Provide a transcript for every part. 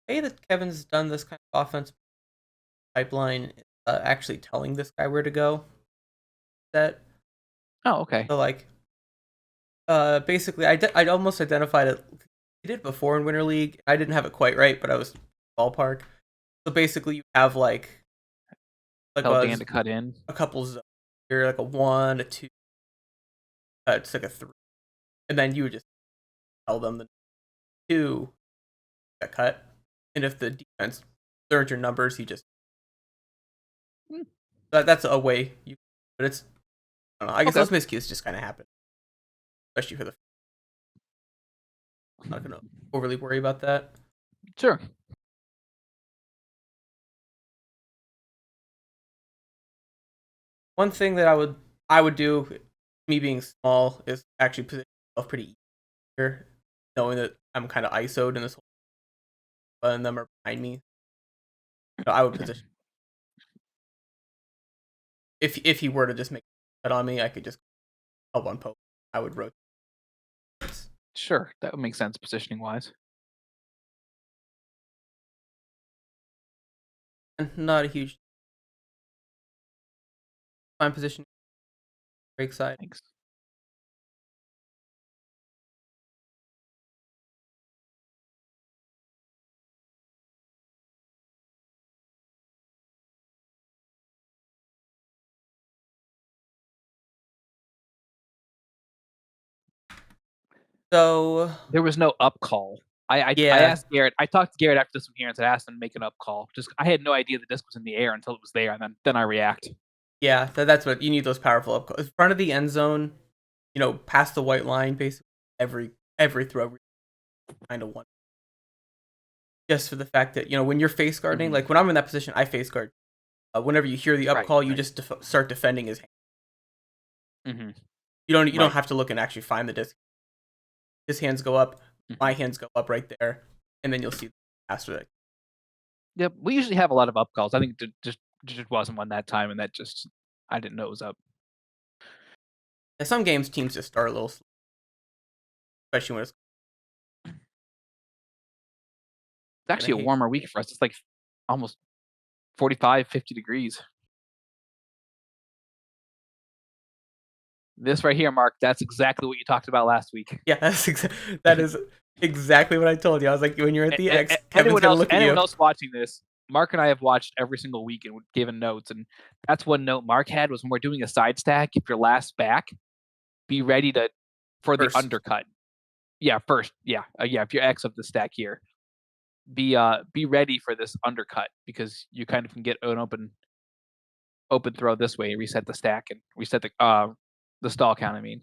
way that Kevin's done this kind of offense pipeline, actually telling this guy where to go. That Oh, okay. so like basically I almost identified it. I did before in Winter League. I didn't have it quite right, but I was ballpark. So basically, you have like Tell Dan to cut in. a couple zones. You're like a one, a two, it's like a three, and then you would just tell them the two got cut. And if the defense learns your numbers, you just Hmm. that's a way you. But it's I don't know. I guess Okay. those miscues just kind of happen, especially for the. I'm not gonna overly worry about that. Sure. One thing that I would do, me being small, is actually position myself pretty easy here, knowing that I'm kind of ISO'd in this whole, and them are behind me. So I would position if he were to just make a cut on me, I could just help on poke. I would rotate. Sure. That would make sense positioning wise. And not a huge fine position break side. Thanks. So There was no up call. I yeah, asked Garrett. I talked to Garrett after this one here and said, asked him to make an up call. Just I had no idea the disc was in the air until it was there, and then I react. yeah, that's what you need. Those powerful up in front of the end zone. Past the white line, basically every throw kind of one. Just for the fact that when you're face guarding, Mm-hmm. like when I'm in that position, I face guard. Whenever you hear the up Right. call, you Right. just start defending his hand. Mm-hmm. You don't Right. have to look and actually find the disc. His hands go up, Mm-hmm. my hands go up right there, and then you'll see after that. Yep. We usually have a lot of up calls. I think just wasn't one that time, and that just I didn't know it was up. And some games teams just start a little slow, especially when it's It's gonna actually a hate. warmer week for us. It's like almost 45, 50 degrees. This right here, Mark, that's exactly what you talked about last week. Yeah, that is exactly what I told you. I was like, when you're at the X, Kevin's anyone gonna else look at anyone you. else watching this, Mark and I have watched every single week and given notes, and that's one note Mark had was when we're doing a side stack, if you're last back, be ready to for the First. undercut. Yeah, first. Yeah. If you're X of the stack here, be ready for this undercut because you kind of can get an open throw this way, reset the stack and reset the stall count. I mean,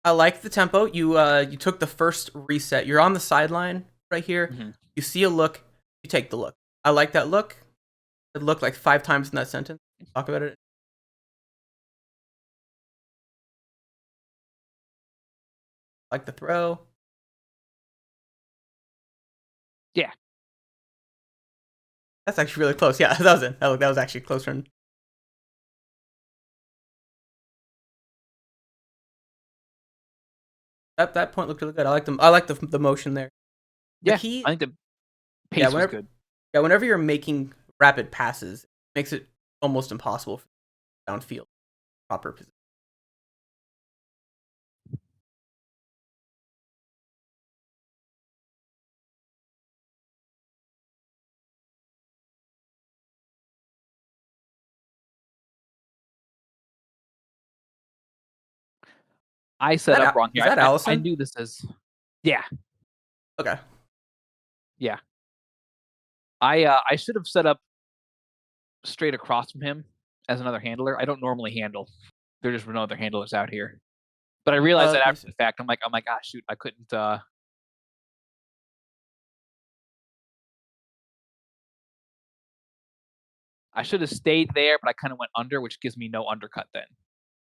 I like the tempo. You took the first reset. You're on the sideline right here. mm-hmm. You see a look. You take the look. I like that look. It looked like 5 times in that sentence. Talk about it. Like the throw. Yeah. That's actually really close. Yeah, that was it. That was actually closer. That point looked really good. I like the motion there. The Yeah, key, I think the yeah, pace was whenever good. yeah, whenever you're making rapid passes, it makes it almost impossible for downfield proper position. I set up wrong Is here. that I Allison? knew this as yeah, Okay. yeah. I should have set up straight across from him as another handler. I don't normally handle. There just were no other handlers out here. But I realized that Let me after see. the fact. I'm like, ah, shoot, I couldn't. I should have stayed there, but I kind of went under, which gives me no undercut then.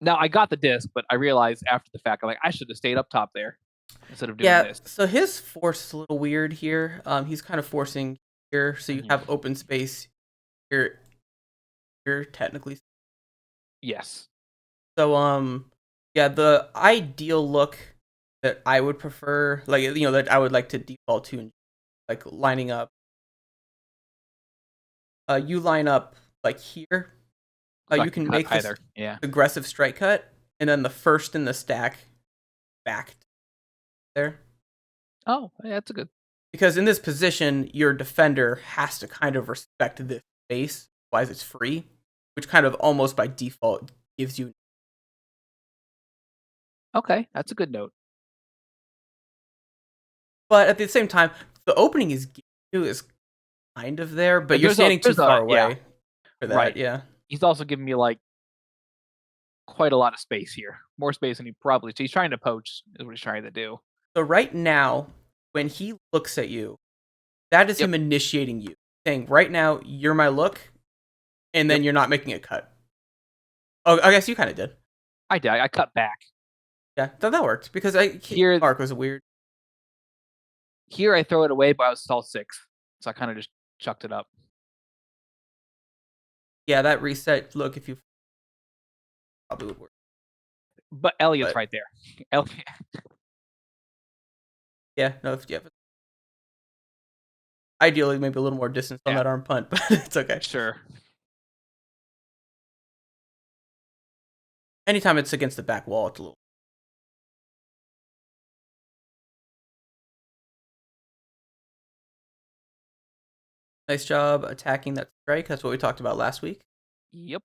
Now I got the disc, but I realized after the fact, I'm like, I should have stayed up top there instead of doing Yeah, this. so his force is a little weird here. He's kind of forcing here, so you have Mm-hmm. open space here. Here, technically. Yes. So, yeah, the ideal look that I would prefer, like that I would like to default to like lining up. You line up like here. So I You can can cut make this either. Yeah. aggressive strike cut, and then the first in the stack back there. Oh, yeah, that's a good. Because in this position, your defender has to kind of respect this space, otherwise it's free, which kind of almost by default gives you. Okay, that's a good note. But at the same time, the opening is kind of there, but you're There's a standing too far yeah, away for that. right. Yeah. He's also giving me like quite a lot of space here, more space than he probably. So he's trying to poach, is what he's trying to do. So right now, when he looks at you, that is Yep. him initiating you, saying, "Right now, you're my look," and then Yep. you're not making a cut. Oh, I guess you kind of did. I did. I cut back. Yeah, that worked because Here, Mark was weird. here I throw it away, but I was stall 6, so I kind of just chucked it up. Yeah, that reset look, if you probably would work. But Elliot's But right there. Elliot. yeah, no, if you have ideally maybe a little more distance on Yeah, that arm punt, but it's okay. sure. Anytime it's against the back wall, it's a little. Nice job attacking that strike. That's what we talked about last week. Yep.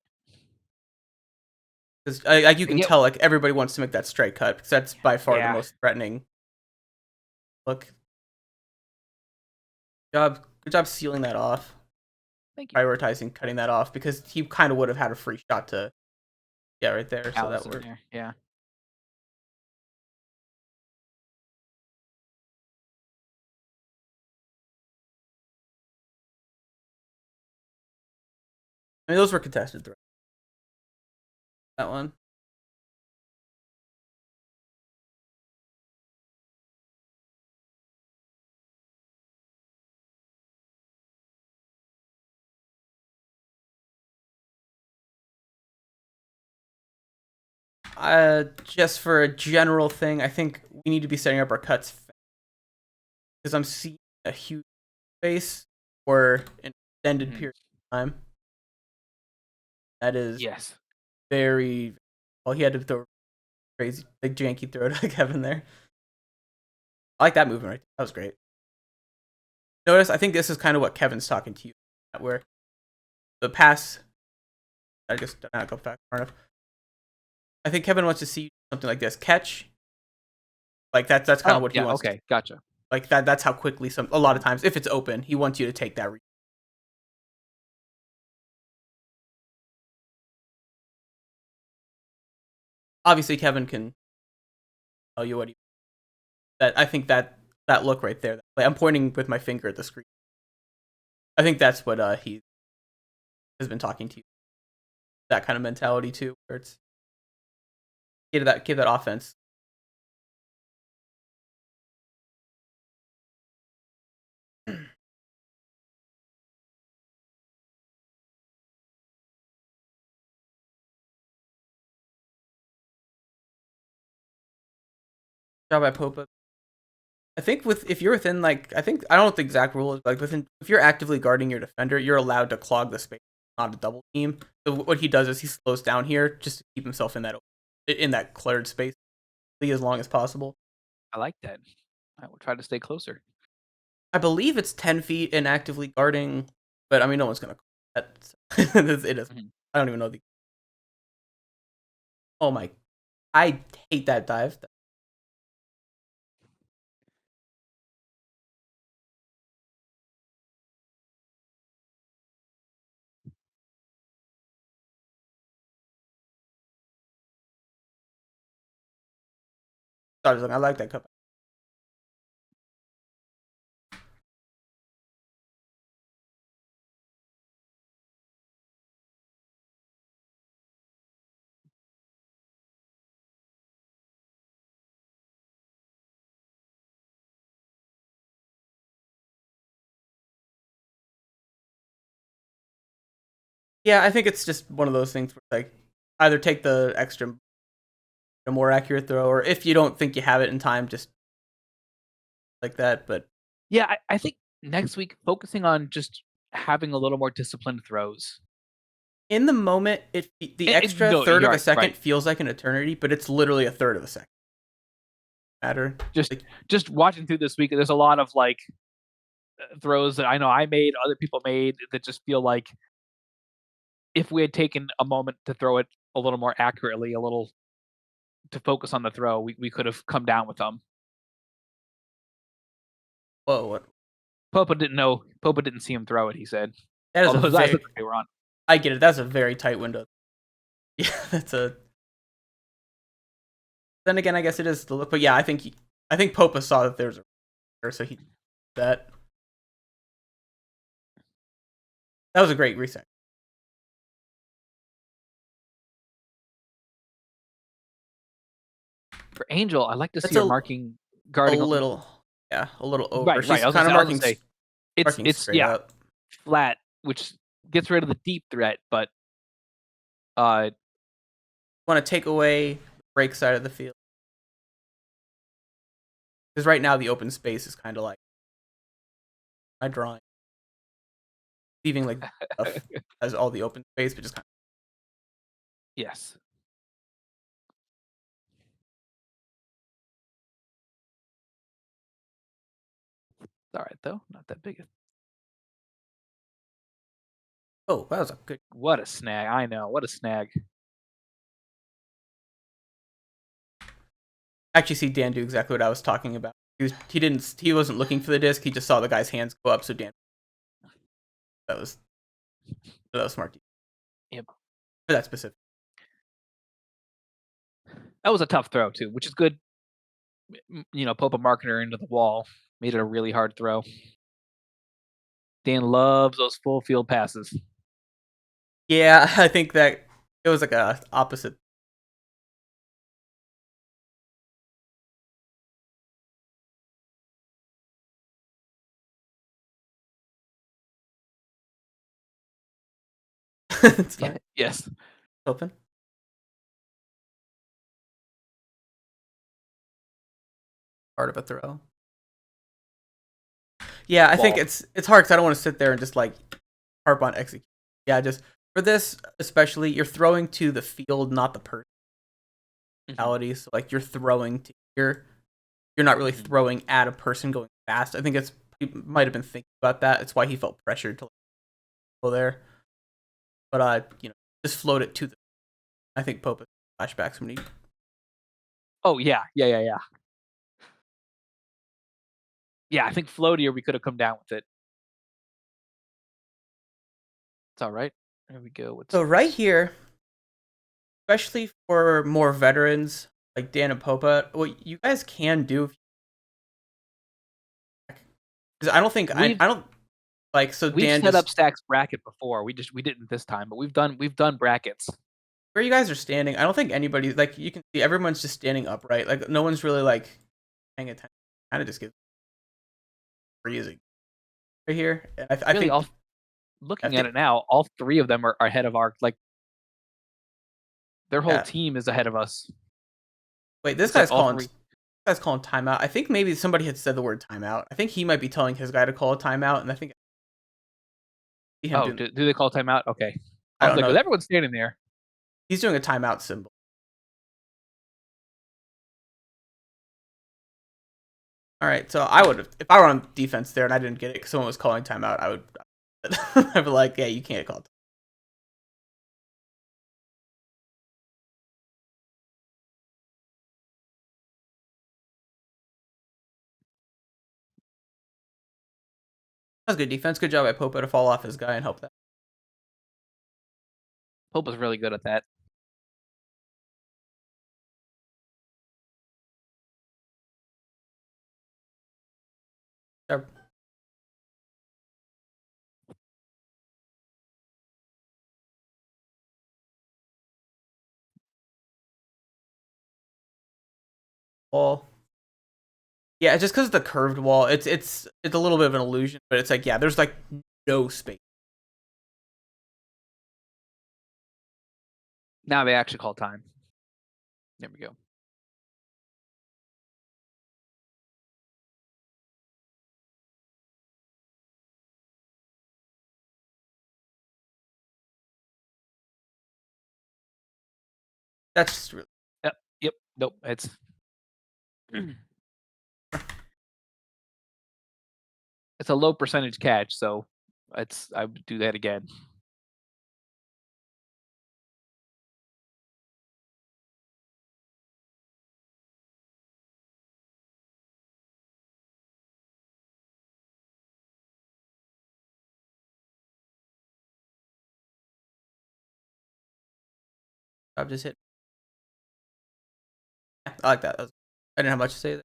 Because like you I can get. tell, like everybody wants to make that strike cut because that's by far the Yeah. most threatening look. Good job sealing that off. Thank you. Prioritizing cutting that off because he kind of would have had a free shot to. Yeah, right there. So that Allison worked. there. Yeah. I mean, those were contested throws. That one. Just for a general thing, I think we need to be setting up our cuts because I'm seeing a huge space for an extended period of time. That is Yes. very. Well, he had to throw crazy, big janky throw to Kevin there. I like that movement right there. That was great. Notice, I think this is kind of what Kevin's talking to you about, where the pass. I just did not go back far enough. I think Kevin wants to see something like this catch. Like that's kind of Oh, what he yeah. wants. Okay. Gotcha. Like that's how quickly a lot of times if it's open, he wants you to take that. Obviously, Kevin can tell you what he. That I think that look right there. Like, I'm pointing with my finger at the screen. I think that's what he has been talking to you. That kind of mentality too, where it's give that offense. Job by Popa. I think if you're within like I think I don't know what the exact rule is, like within if you're actively guarding your defender, you're allowed to clog the space, not a double team. So what he does is he slows down here just to keep himself in that cleared space as long as possible. I like that. I will try to stay closer. I believe it's 10 feet in actively guarding, but I mean no one's gonna call that. It is. Mhm. I don't even know the. Oh my! I hate that dive. I like that cup. Yeah, I think it's just one of those things where like either take the extra, a more accurate throw, or if you don't think you have it in time, just like that. But Yeah, I think Next week, focusing on just having a little more disciplined throws. In the moment, the And extra no, third you're of a right, second right. feels like an eternity, but it's literally a third of a second. Matter. Just Like, just watching through this week, there's a lot of like throws that I know I made, other people made that just feel like if we had taken a moment to throw it a little more accurately, a little to focus on the throw, we could have come down with them. whoa, what? Popa didn't know. Popa didn't see him throw it. He said, That is a although his eyes very. looked like they were on. I get it. That's a very tight window. Yeah, that's a. Then again, I guess it is the look. But yeah, I think Popa saw that there's a, so he did that. That was a great reset. For Angel, I like to see That's her marking a guarding. little, yeah, a little over. Right, right. She's I was kind of gonna say marking it's straight yeah up. flat, which gets rid of the deep threat, but uh Want to take away the break side of the field because right now the open space is kind of like my drawing, leaving like stuff as all the open space, but just kind yes. It's all right though, not that big. of. Oh, that was a good. What a snag! I know, what a snag. Actually, see Dan do exactly what I was talking about. He wasn't looking for the disc. He just saw the guy's hands go up. So Dan, that was that was smart Yep, for that specific. that was a tough throw too, which is good. You know, Popa marking her into the wall made it a really hard throw. Dan loves those full field passes. Yeah, I think that it was like a opposite. It's fine. Yes, Open. Part of a throw. Yeah, I think ball. it's hard because I don't want to sit there and just like harp on execute. Yeah, just for this especially, you're throwing to the field, not the Hmm. personality. So like you're throwing to here. You're not really Hmm. throwing at a person going fast. I think he might have been thinking about that. It's why he felt pressured to like, go there. But just float it to the. I think Pope flashbacks when he. Oh yeah, yeah. Yeah, I think floatier we could have come down with it. It's all right. There we go. What's So right this? here, especially for more veterans like Dan and Popa, what you guys can do, because I don't think We've I don't like so we've Dan set just up Stacks bracket before. We didn't this time, but we've done brackets. where you guys are standing. I don't think anybody like you can see everyone's just standing upright. Like no one's really like paying attention. Kind of just gets freezing right here. And I Really, think all I looking at think it now, all three of them are ahead of our like their whole yeah. team is ahead of us. Wait, this Looks like guy's all calling. three. Guy's calling timeout. I think maybe somebody had said the word timeout. I think he might be telling his guy to call a timeout, and I think I see him Oh, doing. do they call timeout? Okay. I I was don't like, with know. everyone standing there. He's doing a timeout symbol. All right, so I would have if I were on defense there and I didn't get it because someone was calling timeout. I would. I'd be like, yeah, you can't call. That was good defense. Good job by Popo to fall off his guy and help that. Pope was really good at that. Wall. Yeah, just because of the curved wall, it's a little bit of an illusion, but it's like yeah, there's like no space. Now they actually call time. There we go. That's just really Yep. Nope. It's it's a low percentage catch, so I would do that again. I've just hit. Yeah, I like that. I didn't have much to say there.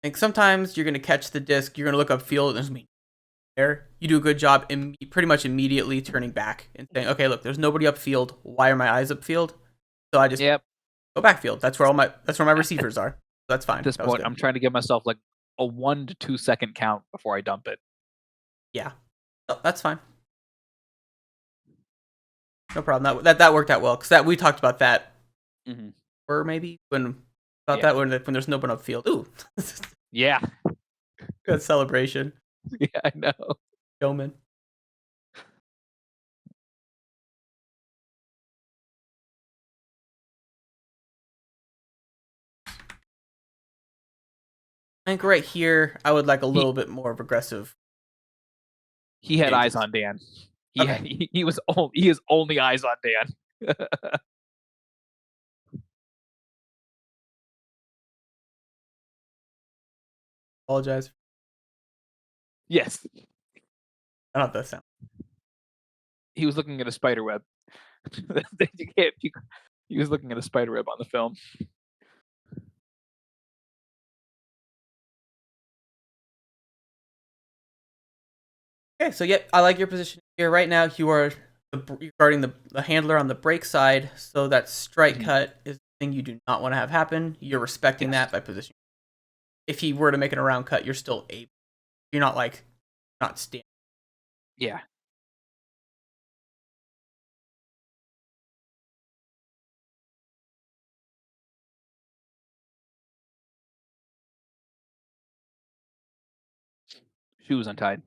I think sometimes you're gonna catch the disc, you're gonna look upfield, and there's me there. You do a good job pretty much immediately turning back and saying, okay, look, there's nobody upfield. Why are my eyes upfield? So I just Yep. go backfield. That's where my receivers are. That's At fine. this That was point, good. I'm trying to give myself like a 1 to 2 second count before I dump it. Yeah, that's fine. No problem. That worked out well because that we talked about that, Mhm. or maybe when about Yeah. that when there's no one upfield. Ooh, Yeah. good celebration, Yeah, I know. showman. I think right here I would like a He little bit more of aggressive he had eyes changes. on Dan. Okay, He is only eyes on Dan. apologize. Yes. I don't know if that sound. He was looking at a spider web. You can't he was looking at a spider web on the film. Okay, so yeah, I like your position here. Right now, you're guarding the handler on the break side, so that strike Mhm. cut is the thing you do not want to have happen. You're respecting Yes. that by positioning. If he were to make an around cut, you're still able. You're not like not standing. Yeah. Shoes untied.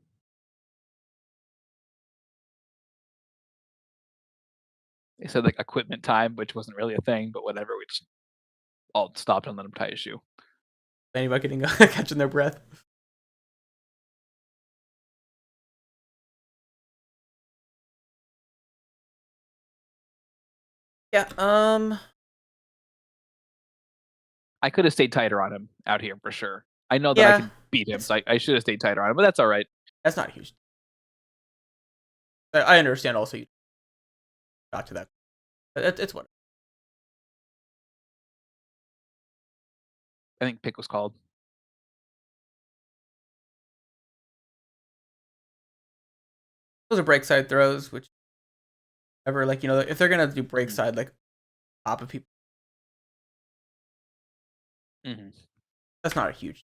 They said like equipment time, which wasn't really a thing, but whatever. We just all stopped and let him tie his shoe. Anybody getting catching their breath. Yeah. I could have stayed tighter on him out here for sure. I know that I Yeah. could beat him, It's so I should have stayed tighter on him, but that's all right. that's not huge. I understand. Also, you got to that. It's what. I think pick was called. Those are break side throws, which ever like if they're gonna do break Mhm. side like top of people, Mhm. that's not a huge.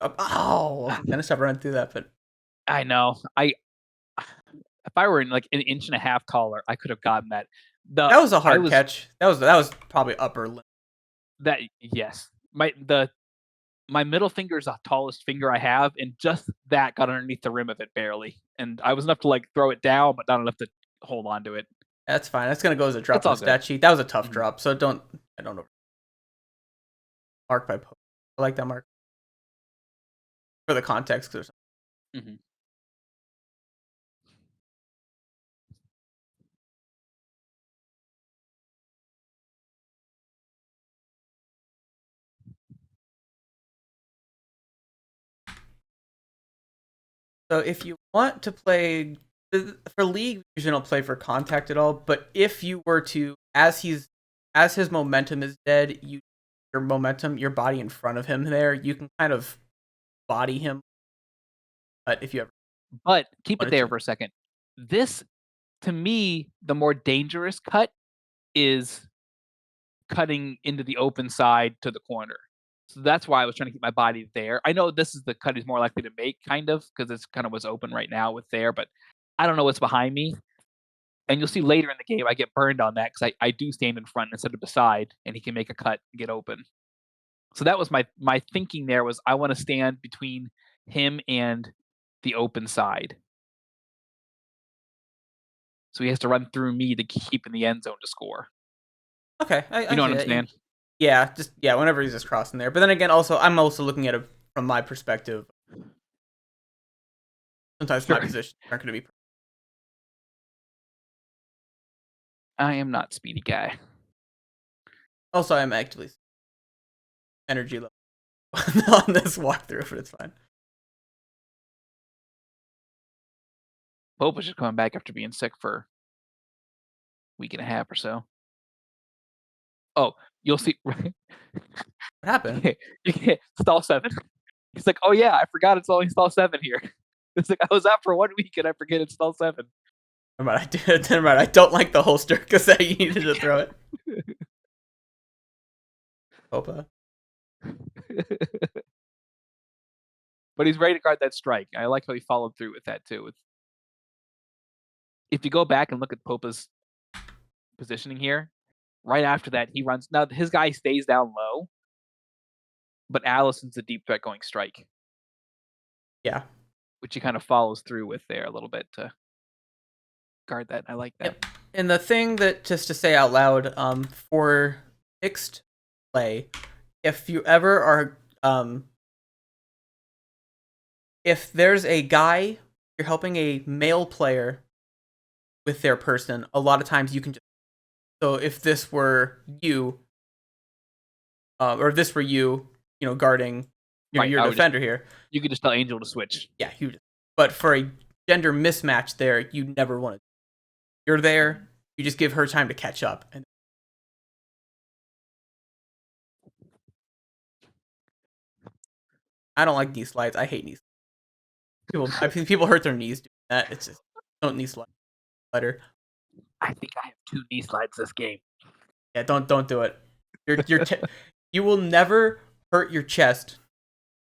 Oh, gonna stop running through that, but I know. I if I were in like an inch and a half taller, I could have gotten that. The that was a I hard was catch. That was probably upper limit. that yes. My middle finger is the tallest finger I have, and just that got underneath the rim of it barely. And I was enough to like throw it down, but not enough to hold on to it. That's fine. That's gonna go as a It's drop in all the good. stat sheet. That was a tough Mhm. drop, so I don't know. Mark by post. I like that mark for the context. Mhm. So if you want to play for league, we usually don't play for contact at all. But if you were to, as his momentum is dead, your body in front of him there, you can kind of body him. But if you ever But keep it wanted there to, for a second. This to me, the more dangerous cut is cutting into the open side to the corner. So that's why I was trying to keep my body there. I know this is the cut he's more likely to make, kind of, because it's kind of what's open right now with there, but I don't know what's behind me. And you'll see later in the game, I get burned on that because I do stand in front instead of beside, and he can make a cut and get open. So that was my thinking there was I want to stand between him and the open side. So he has to run through me to keep in the end zone to score. Okay, You I know what see I'm that. saying? Yeah, just yeah, whenever he's just crossing there. But then again, also I'm also looking at it from my perspective. Sometimes my Sure. positions aren't going to be. I am not speedy guy. Also, I'm actively energy level on this walkthrough, but it's fine. Pope was just coming back after being sick for a week and a half or so. Oh, you'll see. What happened? You can't stall 7. He's like, "Oh yeah, I forgot it's only stall 7 here." It's like I was out for 1 week and I forget it's stall 7. Never mind. Never mind. I don't like the holster because you needed to throw it. Opa. But he's ready to guard that strike. I like how he followed through with that too. If you go back and look at Popa's positioning here, right after that he runs. Now his guy stays down low, but Allison's the deep threat going strike, Yeah. which he kind of follows through with there a little bit to guard that. I like that. Yep. And the thing that just to say out loud, for mixed play, if you ever are, if there's a guy you're helping a male player with their person, a lot of times you can just. So if this were you, or if this were you, guarding, Right. your defender here. You could just tell Angel to switch. Yeah, huge. But for a gender mismatch there, you never want to. You're there, you just give her time to catch up. And I don't like knee slides. I hate knee slides. I've seen people hurt their knees doing that. It's just don't knee slide better. I think I have 2 knee slides this game. Yeah, don't do it. You will never hurt your chest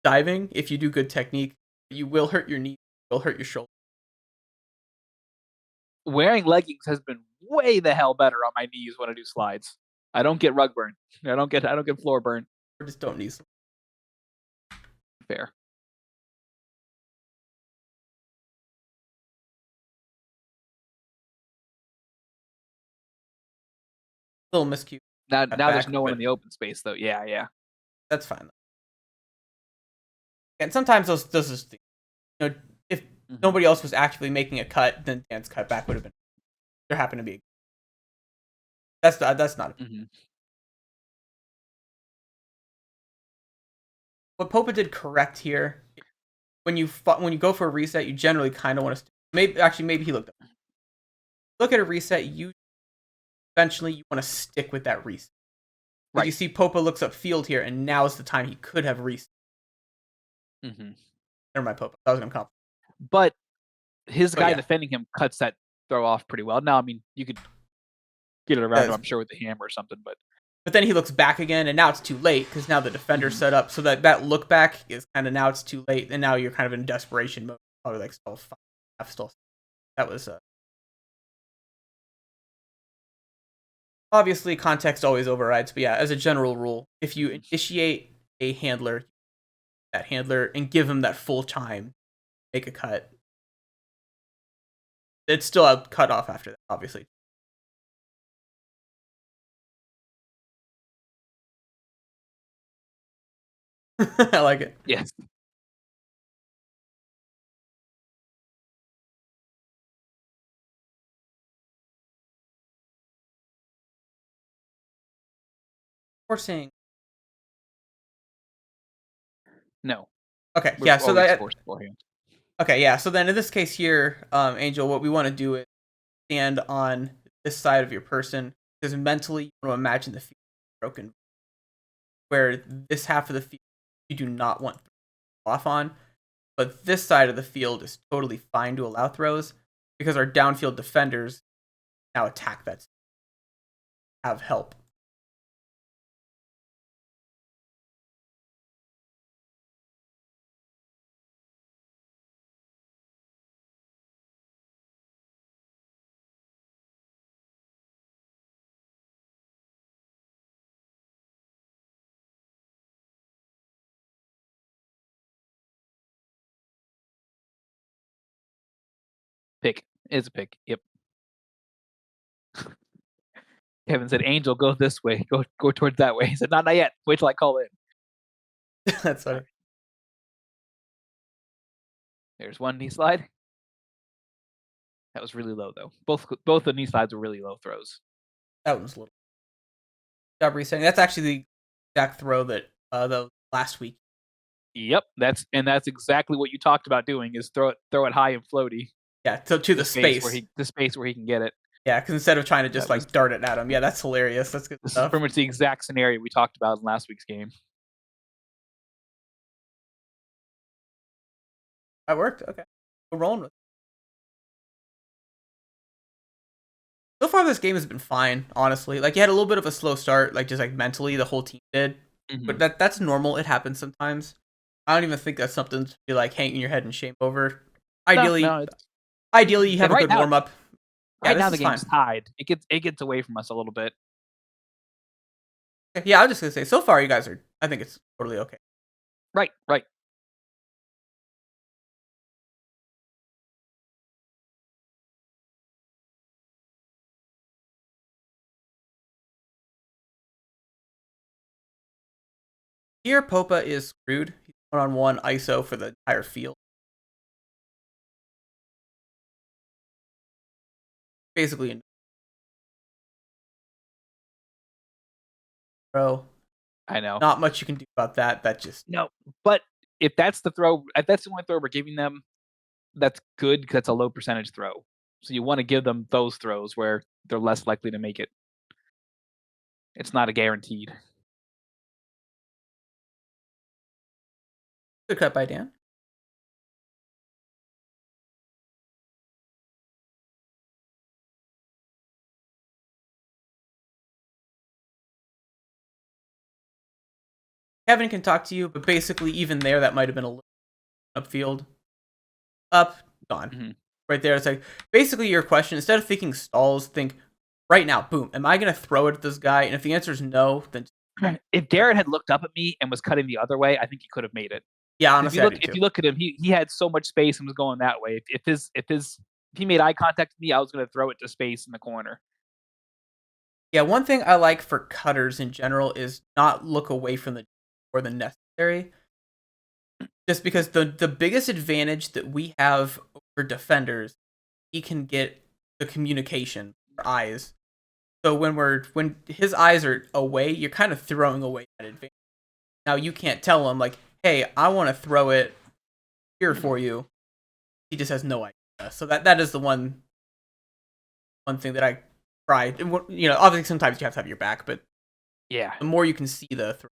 diving if you do good technique. You will hurt your knee. You'll hurt your shoulder. Wearing leggings has been way the hell better on my knees when I do slides. I don't get rug burn. I don't get floor burn. Or just don't knee slide. Fair. Little miscue. Now there's Back, no one in but the open space though. Yeah. that's fine. And sometimes those is, if nobody else was actively making a cut, then Dan's cut back would have been. There happened to be. That's not. What Popa did correct here. When you go for a reset, you generally kind of want to. Maybe he looked up. Look at a reset. You eventually you want to stick with that reset. Right. You see, Popa looks up field here, and now is the time he could have reset. Never mind, Popa. That was gonna come. But his guy defending him cuts that throw off pretty well. Now, I mean, you could get it around him, I'm sure, with the hammer or something, but then he looks back again, and now it's too late because now the defender's set up. So that look back is kind of now it's too late, and now you're kind of in desperation mode. Probably like stall 5, stall. That was obviously context always overrides, but yeah, as a general rule, if you initiate a handler, that handler, and give him that full time, make a cut. It's still a cutoff after that, obviously. I like it. Yes. Forcing. No. Okay, yeah, so that. Beforehand. Okay, yeah, so then in this case here, Angel, what we want to do is stand on this side of your person, because mentally you want to imagine the field broken, where this half of the field you do not want off on, but this side of the field is totally fine to allow throws, because our downfield defenders now attack that, have help. It's a pick. Yep. Kevin said, "Angel, go this way. Go towards that way." He said, "Not yet. Wait till I call in." That's All funny. right. There's one knee slide. That was really low though. Both the knee slides were really low throws. That was a little job resetting. That's actually the exact throw that the last week. Yep, that's exactly what you talked about doing is throw it high and floaty Yeah, to the space. the space where he can get it. Yeah, because instead of trying to just That was like dart it at him, yeah, that's hilarious. That's good this is stuff. pretty much the exact scenario we talked about in last week's game. That worked. Okay, we're rolling with it. So far, this game has been fine. Honestly, like you had a little bit of a slow start, like just like mentally, the whole team did, but Mhm. that's normal. It happens sometimes. I don't even think that's something to be like hanging your head in shame over. No, Ideally, no, it's ideally you have and a good warm up. Yeah, right this now the is fine. game's tied. It gets away from us a little bit. Yeah, I was just gonna say, so far you guys are. I think it's totally okay. Right, right. Here, Popa is screwed. He's 1-on-1 ISO for the entire field. Basically, a throw. I know. Not much you can do about that. That just No, but if that's the only throw we're giving them, that's good because that's a low percentage throw. So you want to give them those throws where they're less likely to make it. It's not a guaranteed. good cut by Dan. Kevin can talk to you, but basically, even there, that might have been a little upfield. Up, gone. Mhm. Right there. It's like basically your question. Instead of thinking stalls, think right now. Boom. Am I gonna throw it at this guy? And if the answer is no, then If Darren had looked up at me and was cutting the other way, I think he could have made it. yeah, 'Cause honestly, I do if too. you look at him, he had so much space and was going that way. If he made eye contact with me, I was gonna throw it to space in the corner. Yeah, one thing I like for cutters in general is not look away from the more than necessary. Just because the biggest advantage that we have over defenders, he can get the communication for eyes. So when his eyes are away, you're kind of throwing away that advantage. Now you can't tell him like, "Hey, I want to throw it here for you." He just has no idea. So that is the one thing that I try. You know, obviously sometimes you have to have your back, but Yeah. the more you can see the throw.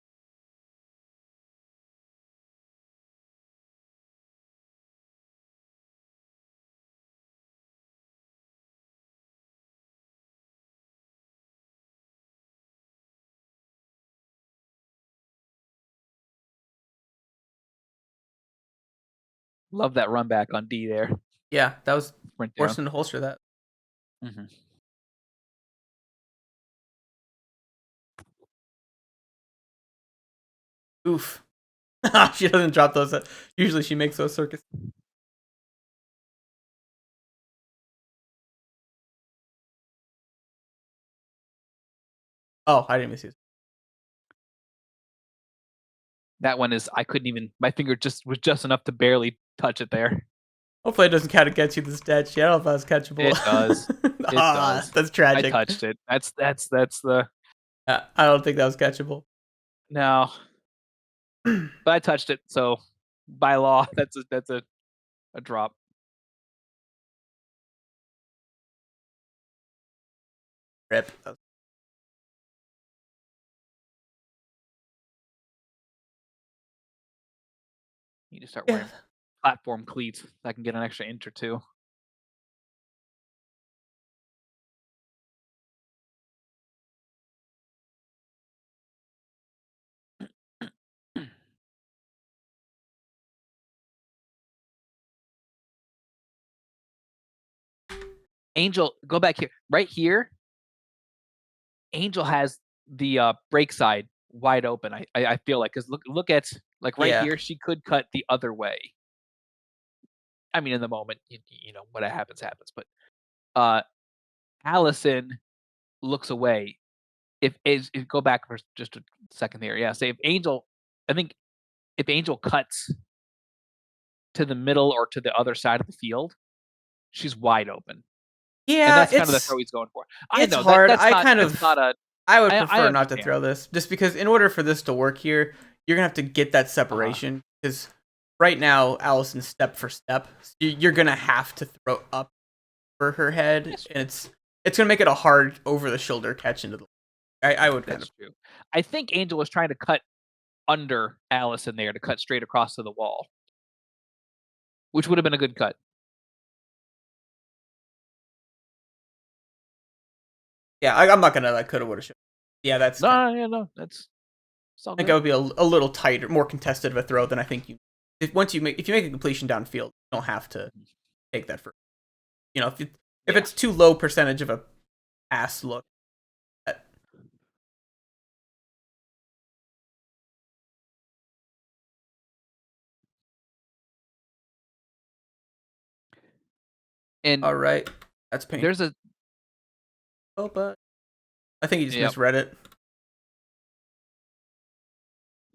Love that run back on D there. Yeah, that was Sprint down. forcing to holster that. Mhm. Oof. She doesn't drop those. Usually she makes those circus. Oh, I didn't even see it. That one is I couldn't even my finger just was just enough to barely touch it there. Hopefully it doesn't count against you this stat. I don't know if that's catchable. It does. It Ah, does. that's I tragic. touched it. That's the I don't think that was catchable. no, but I touched it, so by law, that's a drop. Rip. You need to start Yeah. wearing platform cleats so I can get an extra inch or two. Angel, go back here. Right here, Angel has the break side wide open. I feel like because look at like right Yeah. here, she could cut the other way. I mean, in the moment, you know what happens happens, but Allison looks away. If go back for just a second here. Yeah, say if Angel, I think if Angel cuts to the middle or to the other side of the field, she's wide open. And Yeah, that's kind of the throw he's going for. I it's know that hard. that's not a I would I prefer not to understand. throw this, just because in order for this to work here, you're gonna have to get that Uh-huh. separation. Because right now, Allison's step for step, so you're gonna have to throw up for her head, That's and true. it's gonna make it a hard over the shoulder catch into the. I would kind of. That's true. I think Angel was trying to cut under Allison there to cut straight across to the wall, which would have been a good cut. Yeah, I'm not gonna like coulda, woulda, shoulda. Yeah, that's kind of. No, yeah, no, that's it's all I think that good. would be a little tighter, more contested of a throw than I think you. If you make a completion downfield, you don't have to take that for. If Yeah. it's too low percentage of a pass look. That, And all right, that's painful. there's a But I think you just yep. misread it.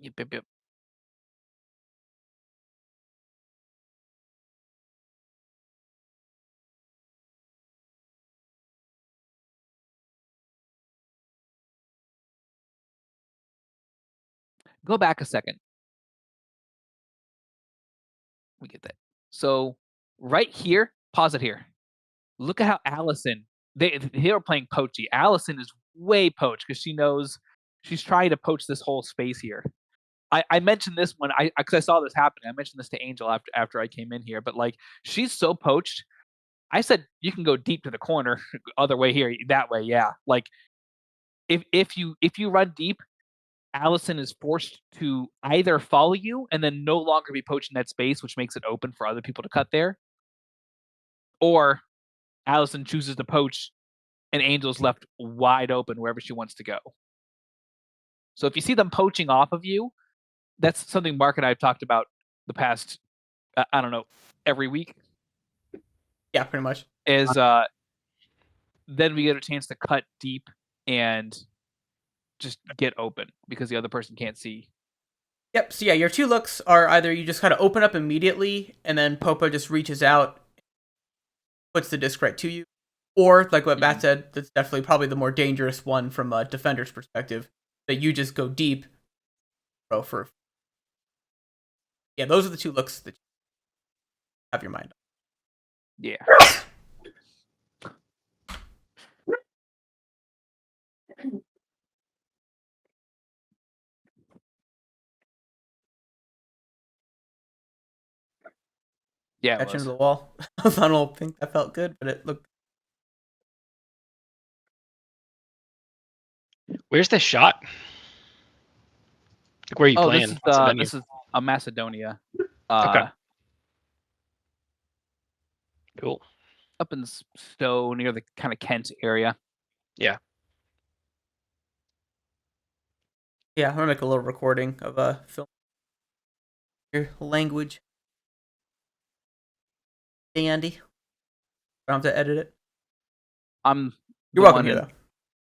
Yep, yep, yep. Go back a second. We get that. So right here, pause it here. Look at how Allison they are playing poachy. Allison is way poached because she knows she's trying to poach this whole space here. I mentioned this when I because I saw this happening. I mentioned this to Angel after I came in here, but like she's so poached. I said you can go deep to the corner, other way here, that way, yeah. Like if you run deep, Allison is forced to either follow you and then no longer be poaching that space, which makes it open for other people to cut there, or Allison chooses to poach and Angel's left wide open wherever she wants to go. So if you see them poaching off of you, that's something Mark and I have talked about the past, I don't know, every week. Yeah, pretty much. Is then we get a chance to cut deep and just get open because the other person can't see. Yep. So yeah, your two looks are either you just kind of open up immediately, and then Popo just reaches out, puts the disc right to you, or like what Matt Mhm. said, that's definitely probably the more dangerous one from a defender's perspective, that you just go deep, throw for. Yeah, those are the two looks that you have your mind on. Yeah. Yeah, it Catch into was. the wall. I don't think that felt good, but it looked. Where's this shot? Like, where are you Oh, playing? What's the venue? this is a Macedonia. Okay, Uh cool. up in Stowe near the kind of Kent area. Yeah. Yeah, I'm gonna make a little recording of a film. Your language, Andy. I don't have to edit it. I'm You're the welcome one here, in though.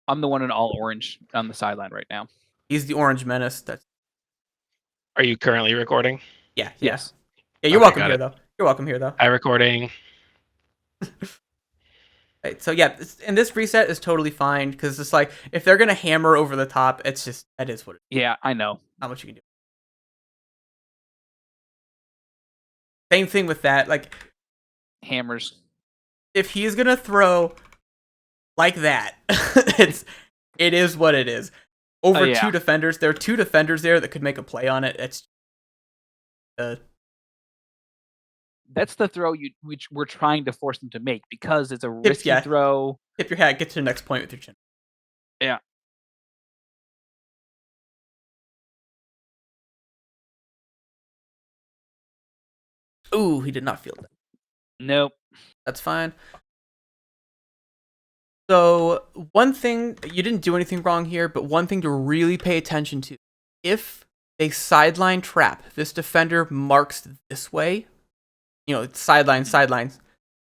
I'm the one in all orange on the sideline right now. He's the orange menace. That's Are you currently recording? yeah. Yes. Yeah, you're Okay, welcome got here, it. though. You're welcome here, though. Hi, recording. Right, so yeah, and this reset is totally fine because it's like if they're gonna hammer over the top, it's just that is what it is. Yeah, I know. How much you can do. Same thing with that. Like Hammers. if he's gonna throw like that, it is what it is. Over yeah. two defenders, there are two defenders there that could make a play on it. It's That's the throw which we're trying to force them to make because it's a risky throw. tip your hat, get to the next point with your chin. Yeah. Ooh, he did not feel that. Nope. That's fine. So one thing, you didn't do anything wrong here, but one thing to really pay attention to, if a sideline trap, this defender marks this way, sidelines,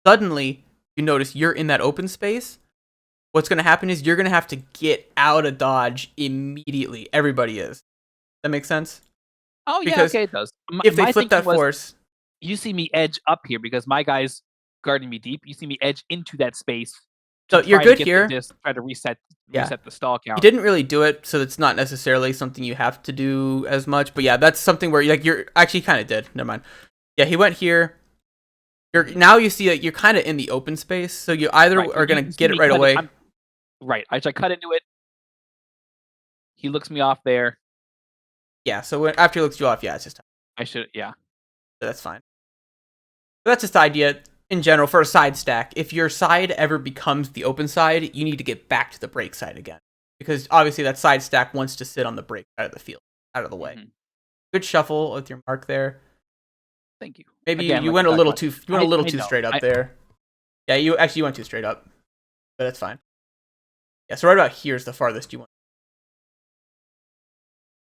suddenly you notice you're in that open space. What's going to happen is you're going to have to get out of dodge immediately. Everybody is. That makes sense? Oh, yeah, Because okay, it does. if they My flip thinking that was, force, you see me edge up here because my guy's guarding me deep. You see me edge into that space so to you're try to good get here. the disc, try to reset Yeah. the stall You count. didn't really do it, so it's not necessarily something you have to do as much. But yeah, that's something where like you're actually kind of did. Never mind. Yeah, he went here. Now you see that you're kind of in the open space, so you either Right, are you gonna see get it me right cut away. Right, I cut into it. He looks me off there. Yeah, so after he looks you off, yeah, it's just time. I should, yeah. That's fine. But that's just the idea in general for a side stack. If your side ever becomes the open side, you need to get back to the break side again, because obviously that side stack wants to sit on the break side of the field, out of the way. Good shuffle with your mark there. Thank you. Maybe Again, you like went we a little talked too about, you went a little I too know. straight up there. Yeah, you went too straight up, but that's fine. Yeah, so right about here is the farthest you want.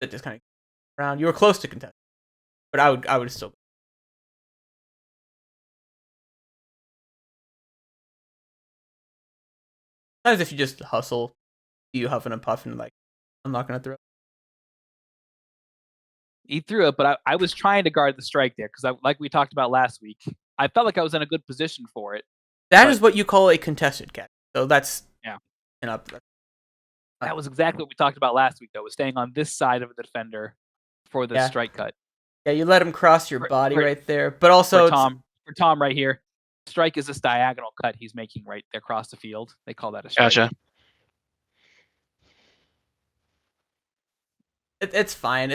That just kind of around. You were close to contest, but I would still. Sometimes if you just hustle, you huffing and puffing like, I'm not gonna throw. He threw it, but I was trying to guard the strike there because, like we talked about last week, I felt like I was in a good position for it. That is what you call a contested catch. So that's an up. That was exactly what we talked about last week, though, was staying on this side of the defender for the strike cut. Yeah, you let him cross your body right there, but also for Tom right here, strike is this diagonal cut he's making right there across the field. They call that a strike. Gotcha. It's fine.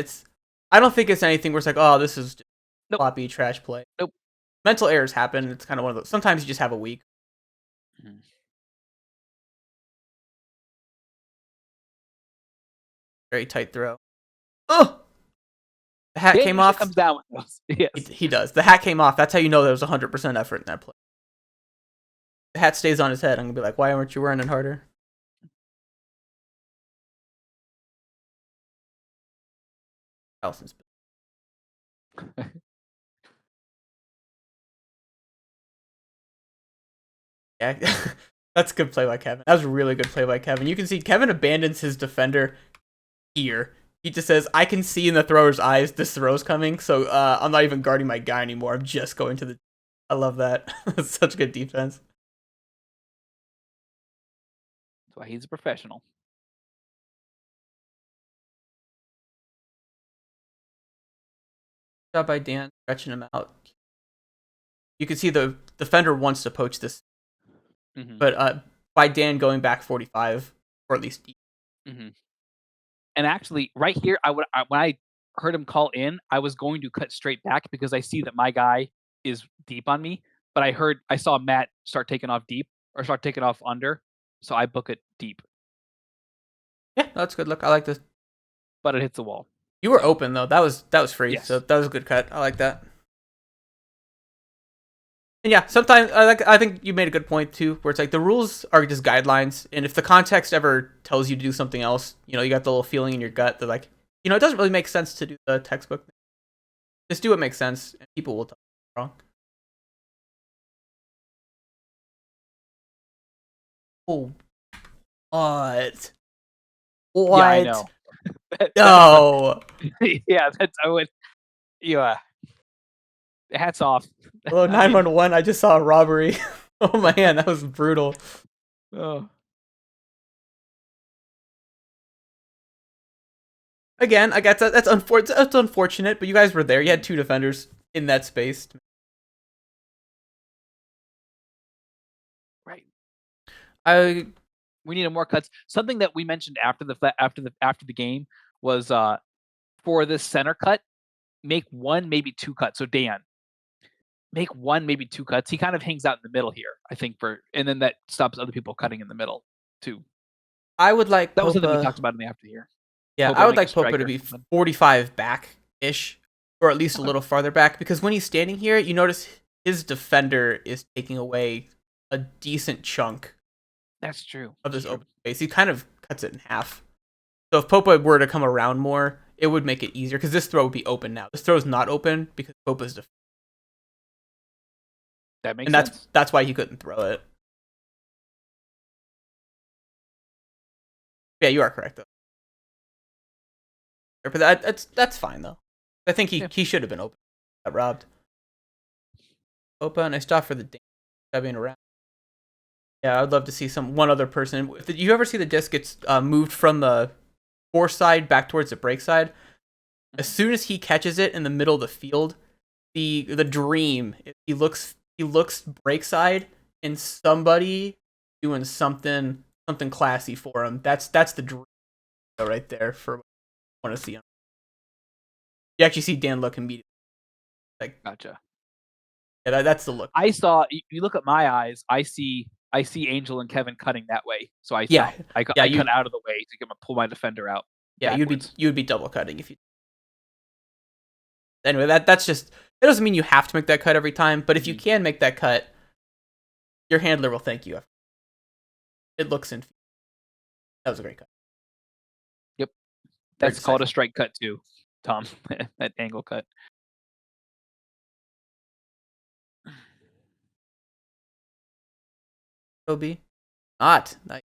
I don't think it's anything where it's like, oh, this is floppy trash play. Nope. Mental errors happen. It's kind of one of those. Sometimes you just have a week. Mm-hmm. Very tight throw. Oh! The hat came off. Comes down with those. Yes. He does. The hat came off. That's how you know there was 100% effort in that play. The hat stays on his head. I'm going to be like, why aren't you wearing it harder? Allison's. Yeah, that's a good play by Kevin. That was a really good play by Kevin. You can see Kevin abandons his defender here. He just says, I can see in the thrower's eyes this throw's coming, so I'm not even guarding my guy anymore. I'm just going to the... I love that. That's such good defense. That's why he's a professional. Good job by Dan, stretching him out. You can see the defender wants to poach this, but by Dan going back 45, or at least... And actually, right here, when I heard him call in, I was going to cut straight back because I see that my guy is deep on me. But I saw Matt start taking off deep or start taking off under, so I book it deep. Yeah, that's good look. I like this. But it hits the wall. You were open though. That was free. Yes. So that was a good cut. I like that. And yeah, sometimes I think you made a good point too, where it's like the rules are just guidelines, and if the context ever tells you to do something else, you got the little feeling in your gut that like, it doesn't really make sense to do the textbook thing. Just do what makes sense, and people will tell you wrong. Oh, what? What? Yeah, I know. No. Yeah, I would. Yeah. Hats off. Hello, 911. I just saw a robbery. Oh man, that was brutal. Oh. Again, I guess that's unfortunate, but you guys were there. You had two defenders in that space. Right. We needed more cuts. Something that we mentioned after the game was for this center cut, make one, maybe two cuts. So Dan, make one, maybe two cuts. He kind of hangs out in the middle here, I think, and then that stops other people cutting in the middle too. I would like that was something we talked about in the after here. Yeah, I would like Popa to be 45 back-ish, or at least a little farther back, because when he's standing here, you notice his defender is taking away a decent chunk. That's true. Of this open space. He kind of cuts it in half. So if Popa were to come around more, it would make it easier, because this throw would be open now. This throw is not open because Popa's defender. That makes sense. That's why he couldn't throw it. Yeah, you are correct though. But that's fine though. I think he should have been open. Got robbed. Opa, nice job for the being around. Yeah, I'd love to see one other person. Did you ever see the disc gets moved from the force side back towards the brake side? As soon as he catches it in the middle of the field, the dream, he looks brake side and somebody doing something classy for him. That's the dream right there for what I want to see him. You actually see Dan look immediately. Like, gotcha. Yeah, that's the look. I saw. You look at my eyes. I see Angel and Kevin cutting that way. So I Yeah. stopped. I cut out of the way to pull my defender out. Yeah, backwards. you'd be double cutting if you. Anyway, that's just. It doesn't mean you have to make that cut every time, but if you can make that cut, your handler will thank you. It looks in. That was a great cut. Yep, that's called a strike cut too, Tom. That angle cut. OB, not nice.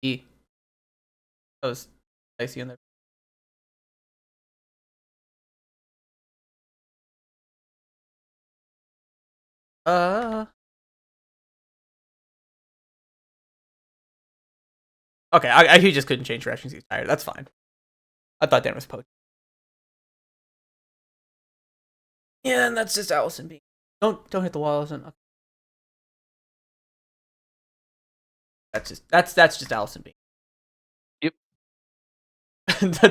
E. That was dicey in there. Okay, he just couldn't change directions. He's tired. That's fine. I thought Dan was poached. Yeah, and that's just Allison being. Don't hit the wall, Allison. Okay. That's just Allison being. Yep.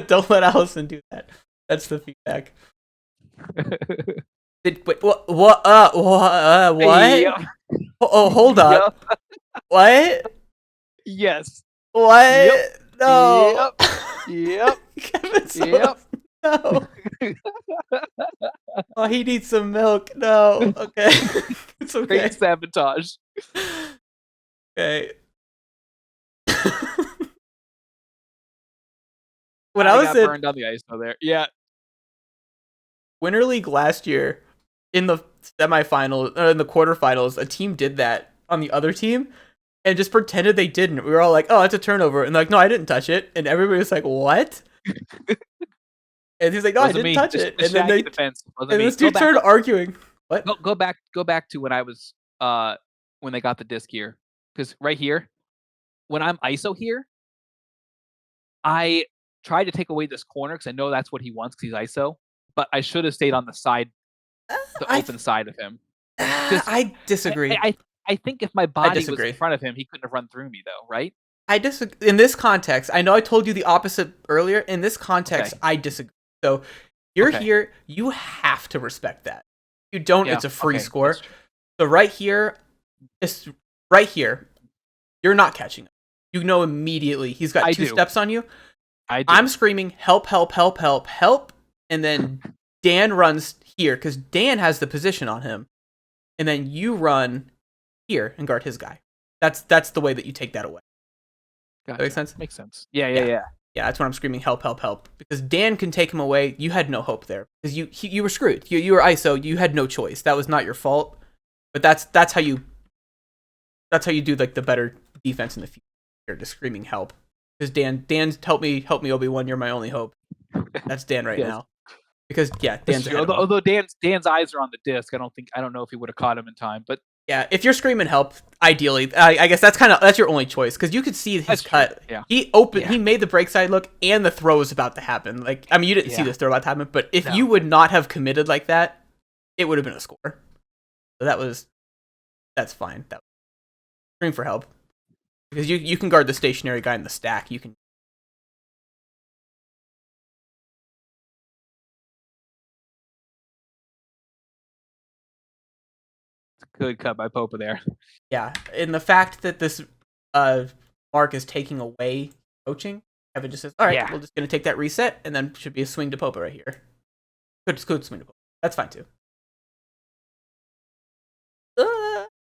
Don't let Allison do that. That's the feedback. Wait, what? What? Yep. Oh, hold up. Yep. What? Yes. What? Yep. No. Yep. Yep. No. Oh, he needs some milk. No. Okay. It's okay. Great sabotage. Okay. When I was burned on the ice over there. Yeah. Winter League last year, in the semifinals, in the quarterfinals, a team did that on the other team and just pretended they didn't. We were all like, "Oh, it's a turnover," and they're like, "No, I didn't touch it," and everybody was like, "What?" And he's like, "No, I didn't touch it." And then this dude started arguing. What? Go back to when I was when they got the disc here, because right here, when I'm ISO here, I tried to take away this corner because I know that's what he wants because he's ISO, but I should have stayed on the side, the open side of him. I disagree. I think if my body was in front of him, he couldn't have run through me though, right? I disagree. In this context, I know I told you the opposite earlier. In this context, I disagree. So you're here, you have to respect that. If you don't, it's a free score. So right here, you're not catching him. You know immediately he's got two steps on you. I'm screaming, help, help, help, help, help. And then Dan runs here because Dan has the position on him. And then you run here and guard his guy. That's the way that you take that away. Gotcha. That makes sense? Makes sense. Yeah. Yeah, that's when I'm screaming, help, help, help. Because Dan can take him away. You had no hope there. Because you were screwed. You were ISO. You had no choice. That was not your fault. But that's how you do like the better defense in the future. Just screaming help. Because Dan's help me Obi-Wan, you're my only hope. That's Dan right now. Because Dan's although Dan's eyes are on the disc, I don't know if he would have caught him in time. But yeah, if you're screaming help, ideally, I guess that's your only choice because you could see his cut. Yeah. He made the break side look, and the throw was about to happen. Like, I mean, you didn't see this throw about to happen, but if you would not have committed like that, it would have been a score. So that's fine. That scream for help because you can guard the stationary guy in the stack. You can. Good cut by Popa there. Yeah, and the fact that this mark is taking away coaching, Kevin just says, "All right, we're just gonna take that reset, and then should be a swing to Popa right here." Good swing to Popa. That's fine too.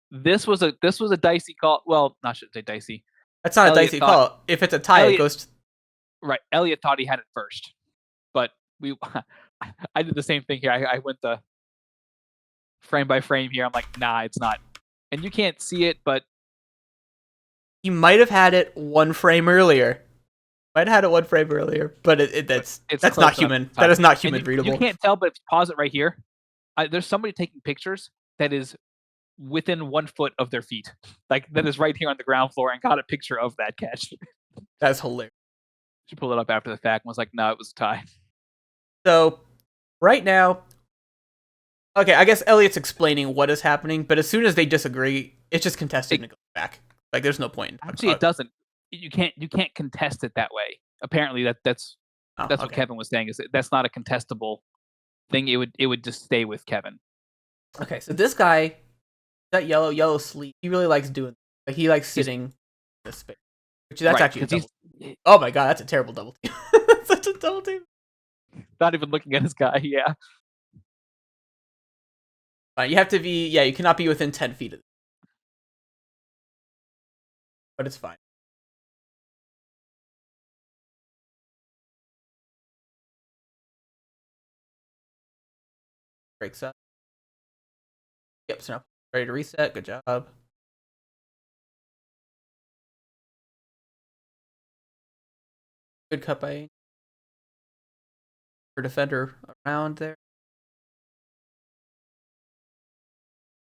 This was a dicey call. Well, not should say dicey. That's not Elliot a dicey call. If it's a tie, it goes to... Right. Elliot thought he had it first, but I did the same thing here. I went the frame by frame here. I'm like, nah, it's not. And you can't see it, but He might have had it one frame earlier. Might have had it one frame earlier, but that's close not enough human. time. That is not And human readable. You can't tell, but if you pause it right here, there's somebody taking pictures that is within 1 foot of their feet, like that is right here on the ground floor, and got a picture of that catch. That's hilarious. She pulled it up after the fact and was like, "No, it was a tie." So right now, okay, I guess Elliot's explaining what is happening, but as soon as they disagree, it's just contested and it goes back. Like there's no point. Actually, it doesn't. You can't contest it that way. Apparently, that's what Kevin was saying. Is that's not a contestable thing. It would just stay with Kevin. Okay, so this guy, that yellow sleep, he really likes doing. Like he likes sitting in this space, which that's actually a double. Oh my god, that's a terrible double team. Such a double team. Not even looking at his guy. Yeah. You have to be. Yeah, you cannot be within 10 feet of it. But it's fine. Breaks up. Yep, so now ready to reset. Good job. Good cut by your defender around there.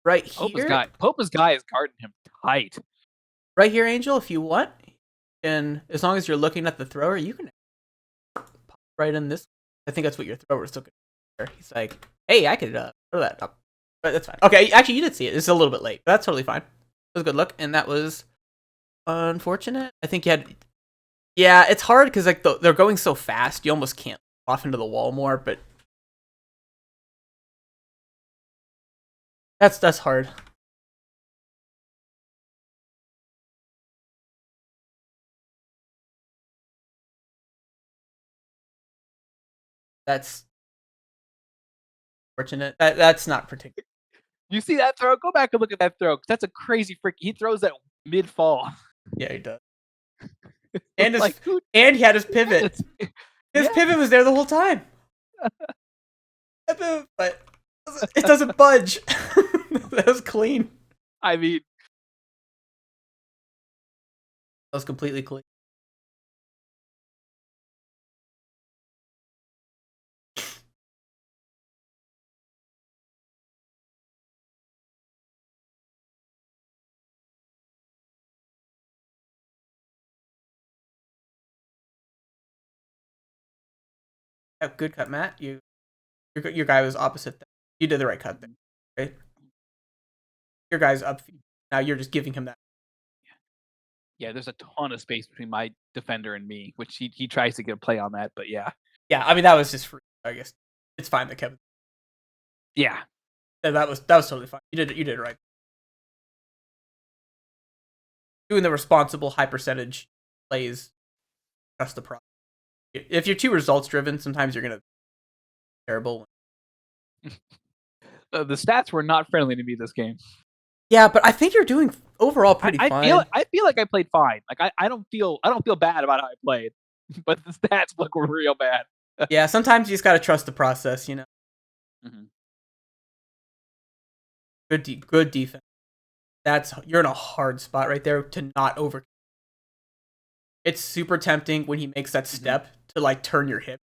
Right here. Popa's guy is guarding him tight. Right here, Angel, if you want. And as long as you're looking at the thrower, you can pop right in this. I think that's what your thrower's looking for. He's like, hey, I could throw that up. But that's fine. Okay, actually, you did see it. It's a little bit late. But that's totally fine. It was a good look. And that was unfortunate. I think you had... Yeah, it's hard because like they're going so fast, you almost can't off into the wall more, but... That's hard. That's fortunate. That's not particular. You see that throw? Go back and look at that throw. That's a crazy freak. He throws that mid-fall. Yeah, he does. And and he had his pivot. His pivot was there the whole time. But it doesn't budge. That was clean. I mean, that was completely clean. Good cut, Matt. Your guy was opposite. You did the right cut there, right? Your guy's up. Now you're just giving him that. Yeah, there's a ton of space between my defender and me, which he tries to get a play on that, but yeah. Yeah, I mean that was just free. I guess it's fine that Kevin. Yeah. That was totally fine. You did it right. Doing the responsible high percentage plays, trust the process. If you're too results driven, sometimes you're gonna terrible. The stats were not friendly to me this game. Yeah, but I think you're doing overall pretty fine. I feel like I played fine. Like I don't feel bad about how I played, but the stats look real bad. Yeah, sometimes you just gotta trust the process, you know. Mm-hmm. Good defense. You're in a hard spot right there to not over. It's super tempting when he makes that step to like turn your hip,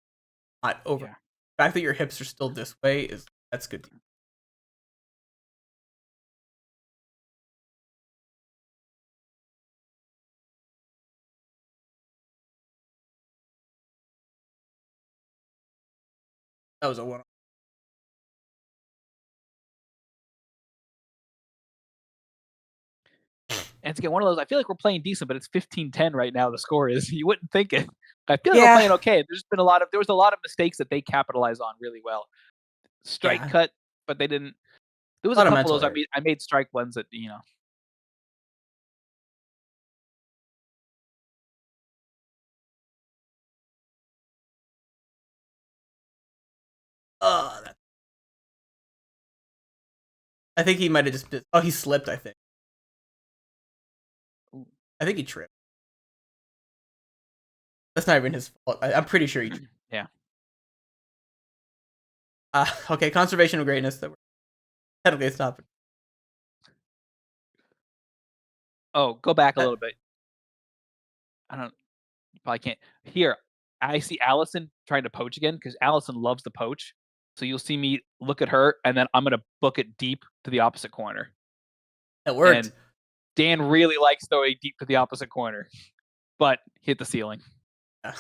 not over. Yeah. The fact that your hips are still this way that's good. That was a one. And it's again one of those. I feel like we're playing decent, but it's 15-10 right now. The score is. You wouldn't think it. I feel like we're playing okay. There was a lot of mistakes that they capitalized on really well. Strike cut, but they didn't. There was a couple of those. I made strike ones that you know. I think he might have just. Oh, he slipped. I think. I think he tripped. That's not even his fault. I'm pretty sure he tripped. Yeah. Okay, conservation of greatness. Technically, it's not. Oh, go back a little bit. I don't. You probably can't. Here, I see Allison trying to poach again because Allison loves to poach. So you'll see me look at her, and then I'm gonna book it deep to the opposite corner. It worked. And Dan really likes throwing deep to the opposite corner, but hit the ceiling. Yeah.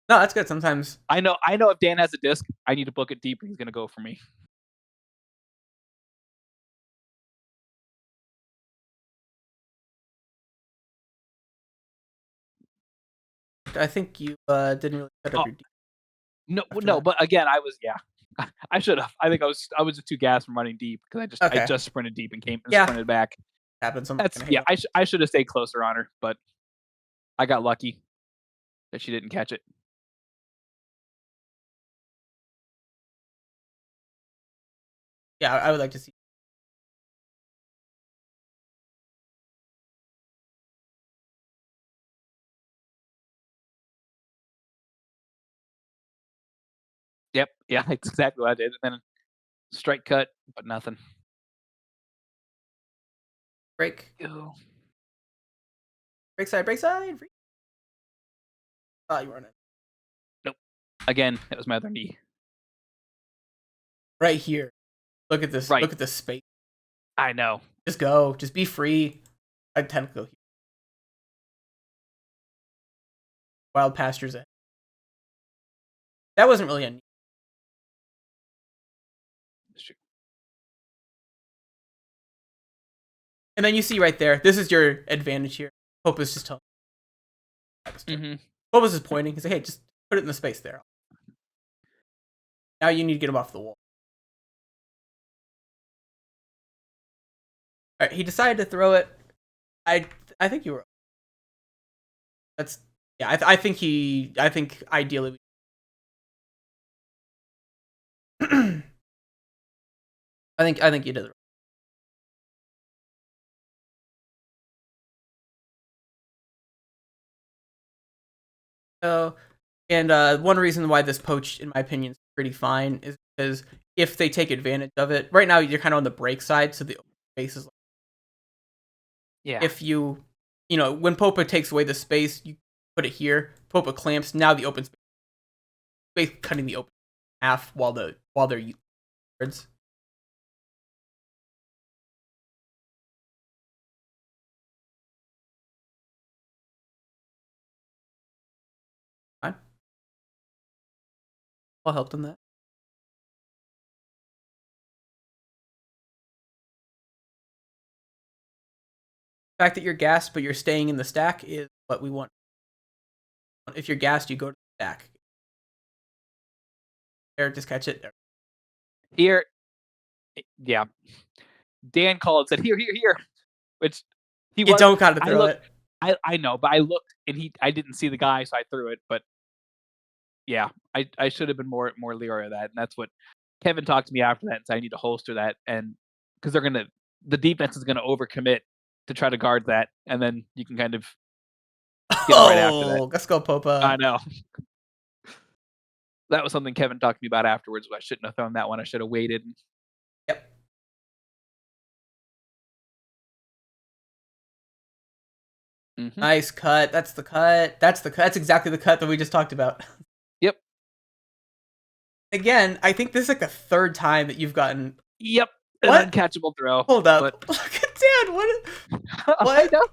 No, that's good. Sometimes I know if Dan has a disc, I need to book it deep, and he's gonna go for me. I think you didn't really set up Oh, your. no, after no, that. but again, I was I should have. I think I was too gassed from running deep because I Okay. just sprinted deep and came and Yeah. sprinted back. Happens. That's I should have stayed closer on her, but I got lucky that she didn't catch it. Yeah, I would like to see. Yep, yeah, that's exactly what I did. And then strike cut, but nothing. Break. Ew. Break side. Break side. Oh, you weren't it. Nope. Again, it was my other knee. Right here. Look at this. Right. Look at this space. I know. Just go. Just be free. I'd tend to go here. Wild pastures. That wasn't really a knee. And then you see right there, this is your advantage here. Hope is just telling you. Mm-hmm. Hope is just pointing. He's like, hey, just put it in the space there. Now you need to get him off the wall. All right, he decided to throw it. I think you were. That's yeah. I think ideally. I think you did it. So, and one reason why this poach, in my opinion, is pretty fine is because if they take advantage of it, right now you're kind of on the break side, so the space is. Yeah. If you when Popa takes away the space, you put it here. Popa clamps. Now the open space, cutting the open half while they're yards. Fine. I'll help them that. The fact that you're gassed but you're staying in the stack is what we want. If you're gassed, you go to the stack. There, just catch it. Here, yeah. Dan called and said, here, which he You don't gotta throw it. I know, but I looked and I didn't see the guy, so I threw it. But yeah, I should have been more leery of that, and that's what Kevin talked to me after that and said I need to holster that, and because the defense is gonna overcommit to try to guard that, and then you can kind of get it right after that. Let's go, Popa. I know. That was something Kevin talked to me about afterwards. But I shouldn't have thrown that one. I should have waited. Yep. Mm-hmm. Nice cut. That's the cut. That's exactly the cut that we just talked about. Yep. Again, I think this is like the third time that you've gotten. Yep. What? An uncatchable throw. Hold up. But... Look at Dan. What? I know.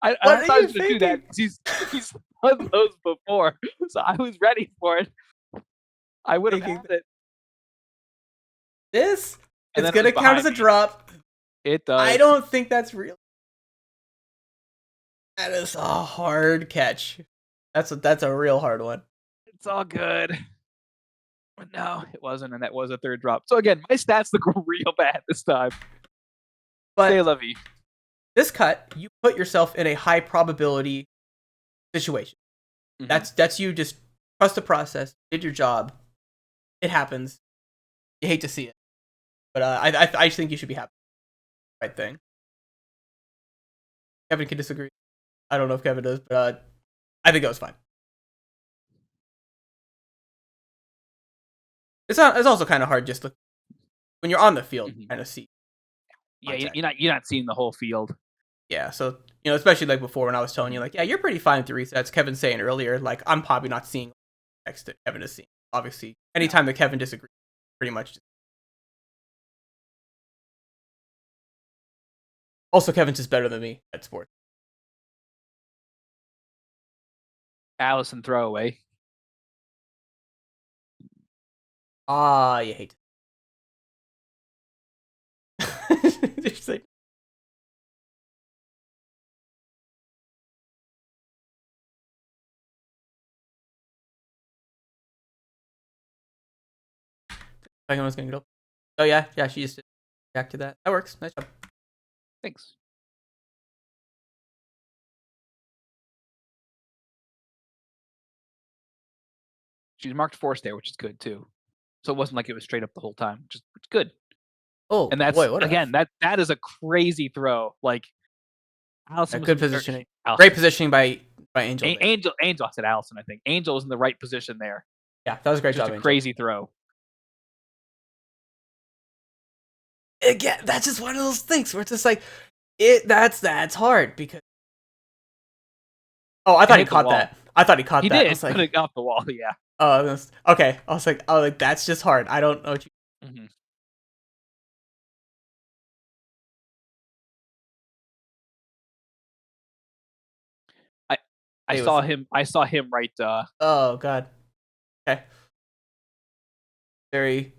I thought I was going to do that because he's done those before. So I was ready for it. I would have had it. This? It's going to count as a drop. It does. I don't think that's real. That is a hard catch. That's a real hard one. It's all good. But no, it wasn't, and that was a third drop. So again, my stats look real bad this time. But say la vie. This cut, you put yourself in a high probability situation. Mm-hmm. That's you just trust the process, did your job. It happens. You hate to see it, but I think you should be happy. Right thing. Kevin can disagree. I don't know if Kevin does, but I think that was fine. It's also kind of hard just when you're on the field, kind of see. Yeah, you're not seeing the whole field. Yeah, so especially like before when I was telling you, like, yeah, you're pretty fine with the resets. Kevin saying earlier, like, I'm probably not seeing next that Kevin is seeing. Obviously, anytime that Kevin disagrees, pretty much. Also, Kevin's just better than me at sports. Allison throwaway. You hate it. Like, second one's gonna go. Oh yeah, she used to react to that. That works. Nice job. Thanks. She's marked force there, which is good too. So it wasn't like it was straight up the whole time. Just it's good. Oh, And that's boy, again that is a crazy throw. Like Allison, good positioning. Allison. Great positioning by Angel. Angel. I said Allison. I think Angel was in the right position there. Yeah, that was a great job. Just a crazy throw. Again, that's just one of those things where it's just like that's hard because. Oh, I thought he caught that. I thought he caught that. He did. I was like, put it off the wall. Yeah. Oh, okay. I was like, that's just hard. I don't know what you. Mm-hmm. I saw him. I saw him right. Oh God. Okay. Very.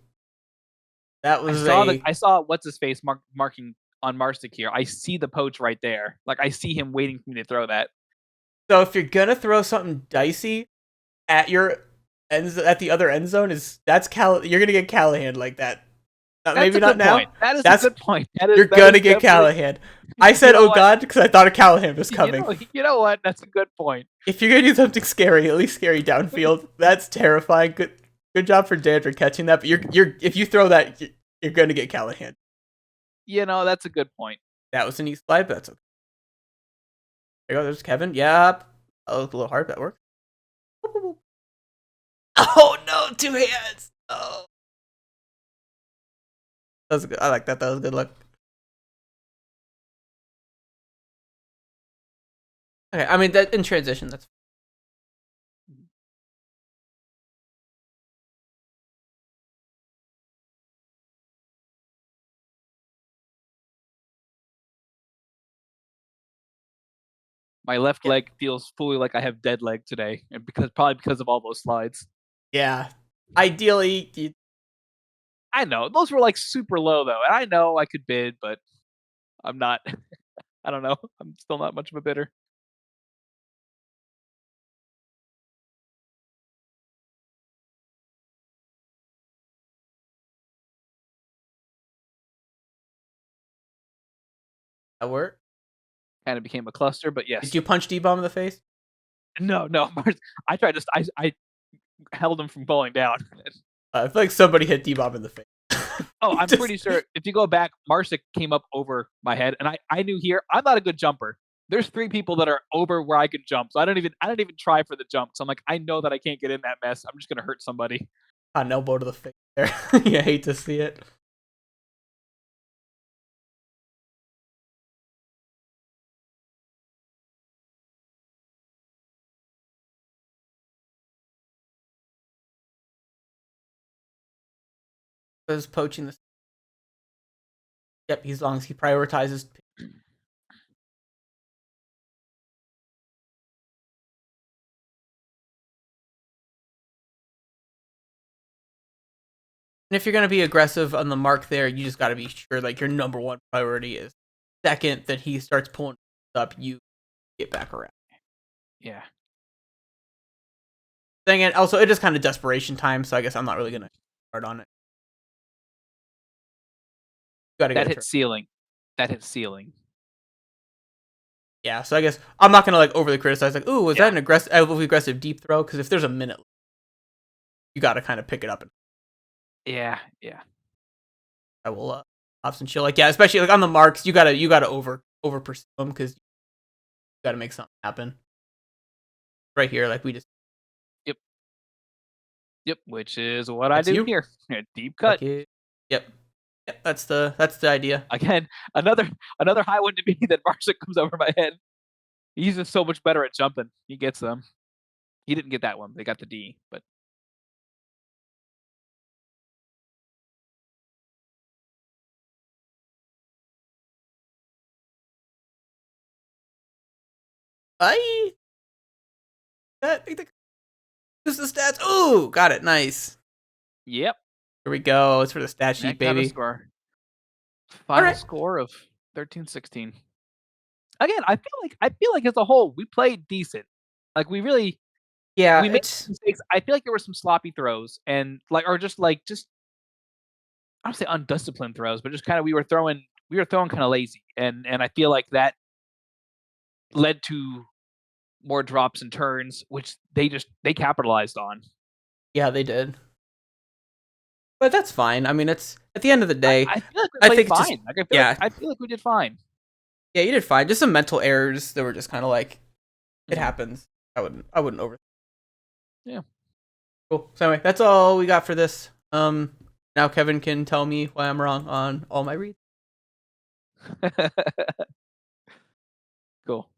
That was I saw what's his face marking on Marstic here. I see the poach right there. Like I see him waiting for me to throw that. So if you're gonna throw something dicey at at the other end zone, you're gonna get Callahan like that. Maybe not now. Point. That's a good point. You're gonna get Callahan. I said, "Oh God," because I thought a Callahan was coming. You know what? That's a good point. If you're gonna do something scary, at least scary downfield. That's terrifying. Good job for Dandra catching that. But if you throw that, you're gonna get Callahan. That's a good point. That was an east slide, but that's okay. There you go. There's Kevin. Yep. That was a little hard, but that worked. Oh no! 2 hands. Oh. That was good. I like that. That was good luck. Okay, I mean that in transition. That's my left leg feels fully like I have dead leg today, and probably because of all those slides. Yeah. Ideally, I know those were like super low though, and I know I could bid, but I'm not. I don't know. I'm still not much of a bidder. that worked. Kind of became a cluster, but yes. Did you punch D-bomb in the face? No. I tried to. I held him from falling down. I feel like somebody hit D-bomb in the face. Oh, I'm pretty sure if you go back, Marsic came up over my head, and I knew here I'm not a good jumper. There's 3 people that are over where I can jump, so I don't even try for the jump. So I'm like, I know that I can't get in that mess. I'm just gonna hurt somebody. An elbow to the face there. You hate to see it. Was poaching this. Yep, as long as he prioritizes. And if you're going to be aggressive on the mark there, you just got to be sure like your number 1 priority is second that he starts pulling up, you get back around. Yeah. Then again, also it is kind of desperation time, so I guess I'm not really going to start on it. That hit ceiling. Yeah, so I guess I'm not going to like overly criticize like, "Ooh, was that an aggressive deep throw?" Because if there's a minute, you got to kind of pick it up. Yeah. I will off some chill. Like, yeah, especially like on the marks, you gotta over pursue them because you gotta make something happen. Right here, like we just. Yep, which is what I do here. Deep cut. Okay. Yep, that's the idea. Again, another high one to me that Marsic comes over my head. He's just so much better at jumping. He gets them. He didn't get that one. They got the D, but This is the stats. Ooh, got it. Nice. yep. Here we go. It's for the stat sheet, That kind of baby. score. Final right. score of 13-16. Again, I feel like as a whole we played decent. Like we really Yeah, we made it's mistakes. I feel like there were some sloppy throws and just I don't say undisciplined throws, but just kind of we were throwing kind of lazy, and I feel like that led to more drops and turns, which they capitalized on. yeah, they did. But that's fine. I mean, it's at the end of the day. I feel like we played fine. Just, I feel like we did fine. Yeah, you did fine. Just some mental errors that were just kind of like, it Mhm. happens. I wouldn't over. Yeah. Cool. So anyway, that's all we got for this. Now Kevin can tell me why I'm wrong on all my reads. Cool.